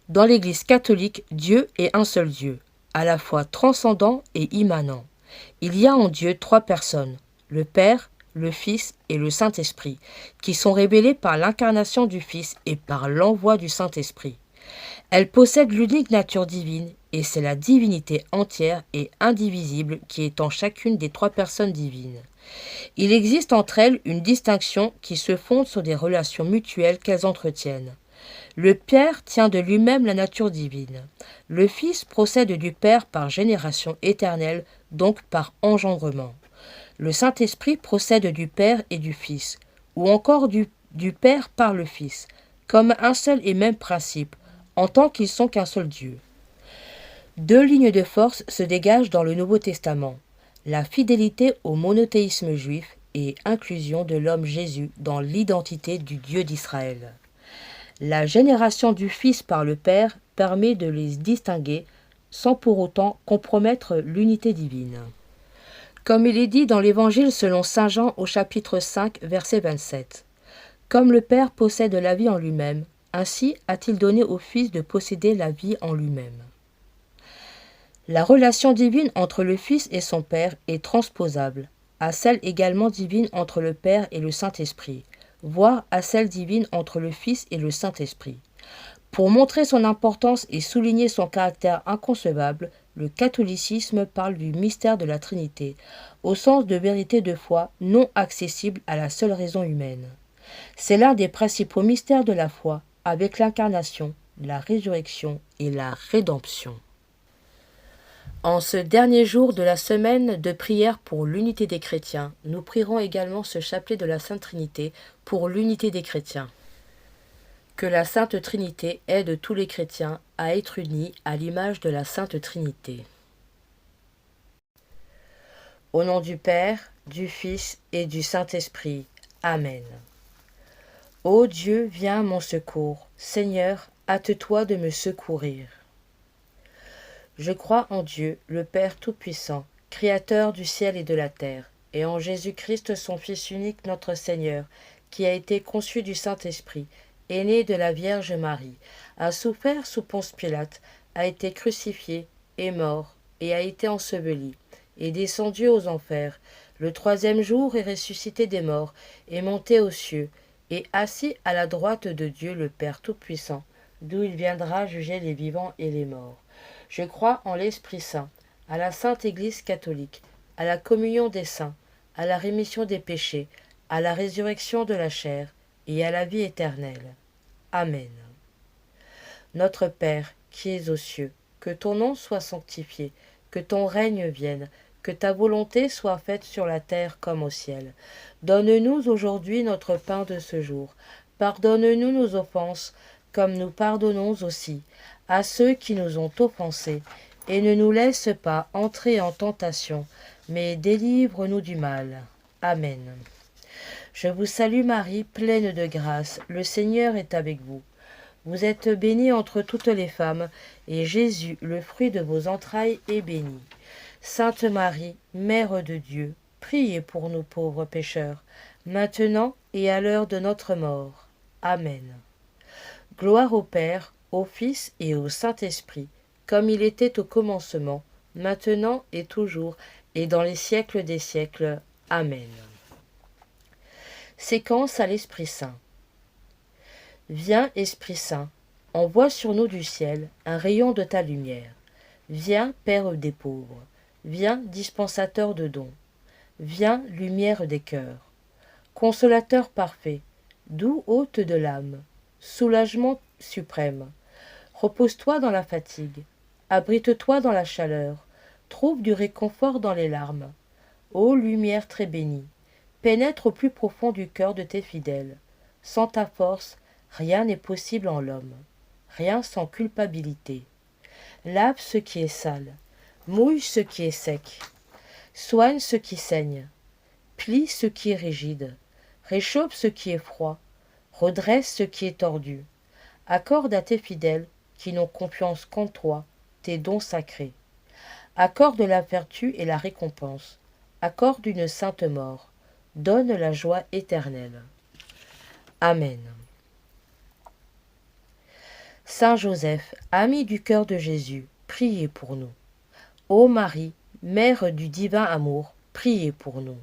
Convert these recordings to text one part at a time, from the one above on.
Dans l'Église catholique, Dieu est un seul Dieu, à la fois transcendant et immanent. Il y a en Dieu trois personnes, le Père, le Fils et le Saint-Esprit, qui sont révélés par l'incarnation du Fils et par l'envoi du Saint-Esprit. Elles possèdent l'unique nature divine, et c'est la divinité entière et indivisible qui est en chacune des trois personnes divines. Il existe entre elles une distinction qui se fonde sur des relations mutuelles qu'elles entretiennent. Le Père tient de lui-même la nature divine. Le Fils procède du Père par génération éternelle, donc par engendrement. Le Saint-Esprit procède du Père et du Fils, ou encore du Père par le Fils, comme un seul et même principe, en tant qu'ils sont qu'un seul Dieu. Deux lignes de force se dégagent dans le Nouveau Testament, la fidélité au monothéisme juif et inclusion de l'homme Jésus dans l'identité du Dieu d'Israël. La génération du Fils par le Père permet de les distinguer sans pour autant compromettre l'unité divine. Comme il est dit dans l'Évangile selon saint Jean au chapitre 5, verset 27. Comme le Père possède la vie en lui-même, ainsi a-t-il donné au Fils de posséder la vie en lui-même. La relation divine entre le Fils et son Père est transposable à celle également divine entre le Père et le Saint-Esprit, voire à celle divine entre le Fils et le Saint-Esprit. Pour montrer son importance et souligner son caractère inconcevable, le catholicisme parle du mystère de la Trinité, au sens de vérité de foi non accessible à la seule raison humaine. C'est l'un des principaux mystères de la foi, avec l'incarnation, la résurrection et la rédemption. En ce dernier jour de la semaine de prière pour l'unité des chrétiens, nous prierons également ce chapelet de la Sainte Trinité pour l'unité des chrétiens. Que la Sainte Trinité aide tous les chrétiens à être unis à l'image de la Sainte Trinité. Au nom du Père, du Fils et du Saint-Esprit. Amen. Ô Dieu, viens à mon secours. Seigneur, hâte-toi de me secourir. Je crois en Dieu, le Père Tout-Puissant, Créateur du ciel et de la terre, et en Jésus-Christ, son Fils unique, notre Seigneur, qui a été conçu du Saint-Esprit, est né de la Vierge Marie, a souffert sous Ponce Pilate, a été crucifié, est mort, et a été enseveli, est descendu aux enfers, le troisième jour est ressuscité des morts, est monté aux cieux, et assis à la droite de Dieu le Père Tout-Puissant, d'où il viendra juger les vivants et les morts. Je crois en l'Esprit Saint, à la Sainte Église catholique, à la communion des saints, à la rémission des péchés, à la résurrection de la chair et à la vie éternelle. Amen. Notre Père, qui es aux cieux, que ton nom soit sanctifié, que ton règne vienne, que ta volonté soit faite sur la terre comme au ciel. Donne-nous aujourd'hui notre pain de ce jour. Pardonne-nous nos offenses, comme nous pardonnons aussi à ceux qui nous ont offensés, et ne nous laisse pas entrer en tentation, mais délivre-nous du mal. Amen. Je vous salue Marie, pleine de grâce, le Seigneur est avec vous. Vous êtes bénie entre toutes les femmes, et Jésus, le fruit de vos entrailles, est béni. Sainte Marie, Mère de Dieu, priez pour nous pauvres pécheurs, maintenant et à l'heure de notre mort. Amen. Gloire au Père, au Fils et au Saint-Esprit, comme il était au commencement, maintenant et toujours, et dans les siècles des siècles. Amen. Séquence à l'Esprit Saint. Viens, Esprit Saint, envoie sur nous du ciel un rayon de ta lumière. Viens, Père des pauvres. Viens, dispensateur de dons. Viens, lumière des cœurs. Consolateur parfait, doux hôte de l'âme, soulagement suprême. Repose-toi dans la fatigue, abrite-toi dans la chaleur, trouve du réconfort dans les larmes. Ô lumière très bénie, pénètre au plus profond du cœur de tes fidèles. Sans ta force, rien n'est possible en l'homme, rien sans culpabilité. Lave ce qui est sale, mouille ce qui est sec, soigne ce qui saigne, plie ce qui est rigide, réchauffe ce qui est froid, redresse ce qui est tordu. Accorde à tes fidèles, qui n'ont confiance qu'en toi, tes dons sacrés. Accorde la vertu et la récompense. Accorde une sainte mort. Donne la joie éternelle. Amen. Saint Joseph, ami du cœur de Jésus, priez pour nous. Ô Marie, Mère du divin amour, priez pour nous.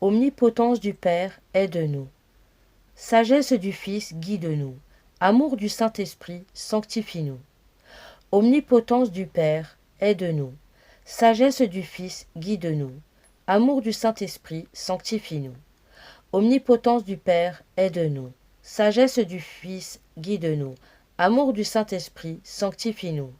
Omnipotence du Père, aide-nous. Sagesse du Fils, guide-nous. Amour du Saint-Esprit, sanctifie-nous. Omnipotence du Père, aide-nous. Sagesse du Fils, guide-nous. Amour du Saint-Esprit, sanctifie-nous. Omnipotence du Père, aide-nous. Sagesse du Fils, guide-nous. Amour du Saint-Esprit, sanctifie-nous.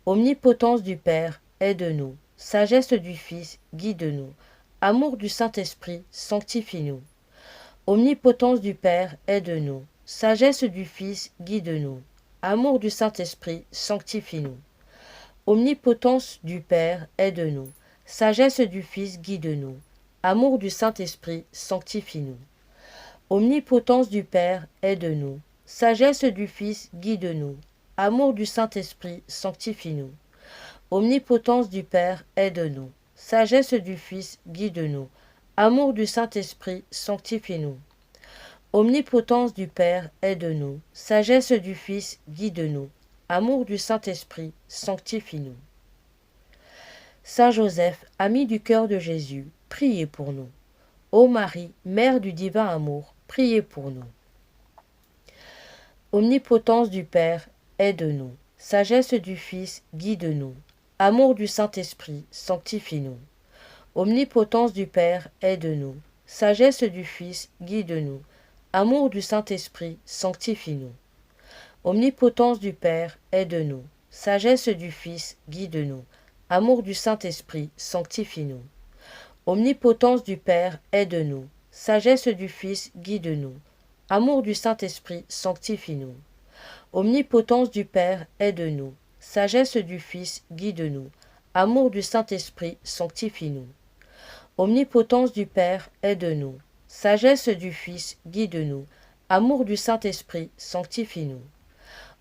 Omnipotence du Père, aide-nous. Sagesse du Fils, guide-nous. Amour du Saint-Esprit, sanctifie-nous. Omnipotence du Père, aide-nous. Sagesse du Fils, guide-nous. Amour du Saint-Esprit, sanctifie-nous. Omnipotence du Père, aide-nous. Sagesse du Fils, guide-nous. Amour du Saint-Esprit, sanctifie-nous. Omnipotence du Père, aide-nous. Sagesse du Fils, guide-nous. Amour du Saint-Esprit, sanctifie-nous. Omnipotence du Père, aide-nous. Sagesse du Fils, guide-nous. Amour du Saint-Esprit, sanctifie-nous. Omnipotence du Père, aide-nous. Sagesse du Fils, guide-nous. Amour du Saint-Esprit, sanctifie-nous. Saint Joseph, ami du cœur de Jésus, priez pour nous. Ô Marie, Mère du divin amour, priez pour nous. Omnipotence du Père, aide-nous. Sagesse du Fils, guide-nous. Amour du Saint-Esprit, sanctifie-nous. Omnipotence du Père, aide-nous. Sagesse du Fils, guide-nous. Amour du Saint-Esprit, sanctifie-nous. Omnipotence du Père, aide-nous. Sagesse du Fils, guide-nous. Amour du Saint-Esprit, sanctifie-nous. Omnipotence du Père, aide-nous. Sagesse du Fils, guide-nous. Amour du Saint-Esprit, sanctifie-nous. Omnipotence du Père, aide-nous. Sagesse du Fils, guide-nous. Amour du Saint-Esprit, sanctifie-nous. Omnipotence du Père, aide-nous. Sagesse du Fils, guide-nous. Amour du Saint-Esprit, sanctifie-nous.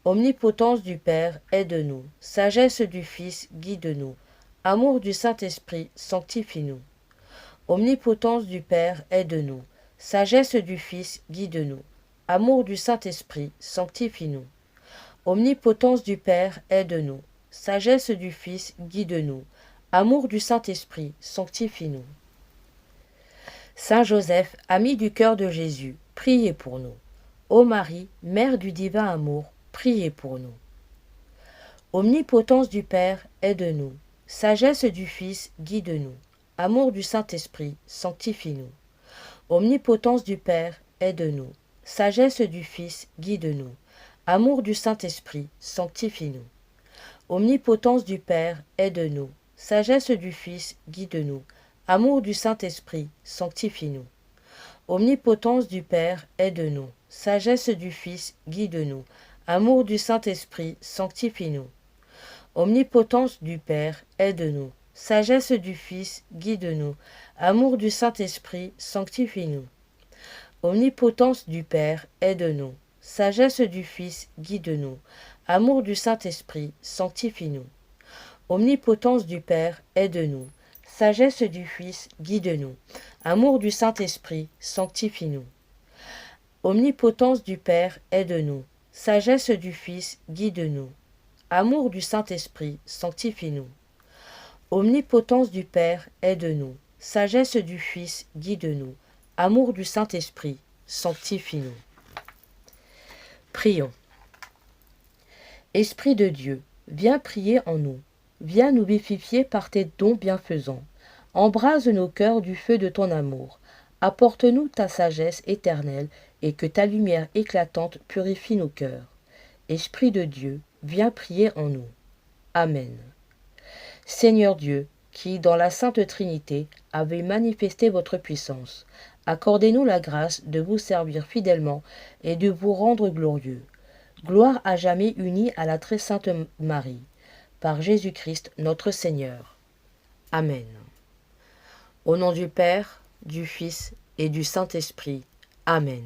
Omnipotence du Père, aide-nous. Sagesse du Fils, guide-nous. Amour du Saint-Esprit, sanctifie-nous. Omnipotence du Père, aide-nous. Sagesse du Fils, guide-nous. Amour du Saint-Esprit, sanctifie-nous. Omnipotence du Père, aide-nous. Sagesse du Fils, guide-nous. Amour du Saint-Esprit, sanctifie-nous. Saint Joseph, ami du cœur de Jésus, priez pour nous. Ô Marie, Mère du divin amour, priez pour nous. Omnipotence du Père, aide-nous. Sagesse du Fils, guide-nous. Amour du Saint-Esprit, sanctifie-nous. Omnipotence du Père, aide-nous. Sagesse du Fils, guide-nous. Amour du Saint-Esprit, sanctifie-nous. Omnipotence du Père, aide-nous. Sagesse du Fils, guide-nous. Amour du Saint-Esprit, sanctifie-nous. Omnipotence du Père, aide-nous. Sagesse du Fils, guide-nous. Amour du Saint-Esprit, sanctifie-nous. Omnipotence du Père, aide-nous. Sagesse du Fils, guide-nous. Amour du Saint-Esprit, sanctifie-nous. Omnipotence du Père, aide-nous. Sagesse du Fils, guide-nous. Amour du Saint-Esprit, sanctifie-nous. Omnipotence du Père, aide-nous. Sagesse du Fils, guide-nous. Amour du Saint-Esprit, sanctifie-nous. Omnipotence du Père, aide-nous. Sagesse du Fils, guide-nous. Amour du Saint-Esprit, sanctifie-nous. Omnipotence du Père, aide-nous. Sagesse du Fils, guide-nous. Amour du Saint-Esprit, sanctifie-nous. Prions. Esprit de Dieu, viens prier en nous. Viens nous vivifier par tes dons bienfaisants. Embrase nos cœurs du feu de ton amour. Apporte-nous ta sagesse éternelle et que ta lumière éclatante purifie nos cœurs. Esprit de Dieu, viens prier en nous. Amen. Seigneur Dieu, qui, dans la Sainte Trinité, avez manifesté votre puissance, accordez-nous la grâce de vous servir fidèlement et de vous rendre glorieux. Gloire à jamais unie à la très sainte Marie, par Jésus-Christ notre Seigneur. Amen. Au nom du Père, du Fils et du Saint-Esprit. Amen.